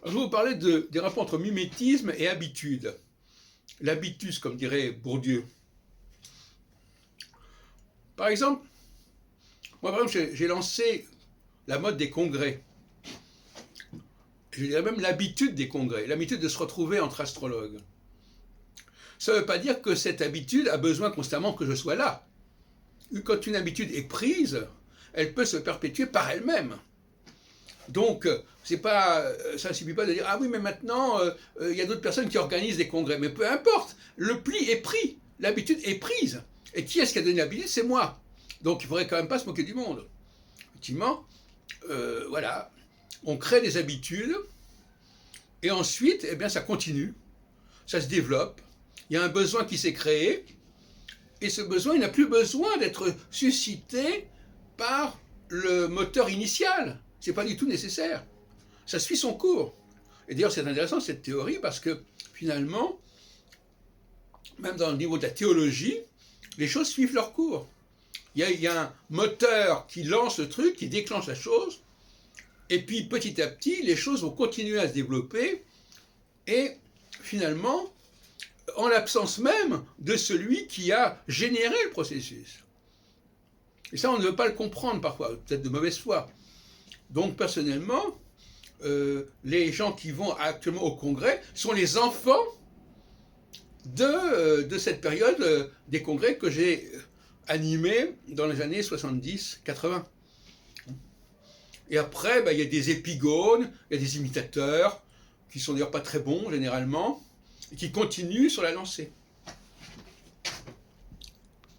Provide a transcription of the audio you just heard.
Je vais vous parler des rapports entre mimétisme et habitude. L'habitus, comme dirait Bourdieu. Par exemple, j'ai lancé la mode des congrès. Je dirais même l'habitude des congrès, l'habitude de se retrouver entre astrologues. Ça ne veut pas dire que cette habitude a besoin constamment que je sois là. Quand une habitude est prise, elle peut se perpétuer par elle-même. Donc, ça ne suffit pas de dire « Ah oui, mais maintenant, il y a d'autres personnes qui organisent des congrès. » Mais peu importe, le pli est pris, l'habitude est prise. Et qui est-ce qui a donné l'habitude? C'est moi. Donc, il ne faudrait quand même pas se moquer du monde. Effectivement, voilà, on crée des habitudes, et ensuite, eh bien, ça continue, ça se développe, il y a un besoin qui s'est créé, et ce besoin, il n'a plus besoin d'être suscité par le moteur initial. Ce n'est pas du tout nécessaire. Ça suit son cours. Et d'ailleurs, c'est intéressant cette théorie parce que finalement, même dans le niveau de la théologie, les choses suivent leur cours. Il y a un moteur qui lance le truc, qui déclenche la chose, et puis petit à petit, les choses vont continuer à se développer, et finalement, en l'absence même de celui qui a généré le processus. Et ça, on ne veut pas le comprendre parfois, peut-être de mauvaise foi. Donc, personnellement, les gens qui vont actuellement au congrès sont les enfants de cette période des congrès que j'ai animés dans les années 70-80. Et après, il y a des épigones, il y a des imitateurs, qui sont d'ailleurs pas très bons généralement, et qui continuent sur la lancée.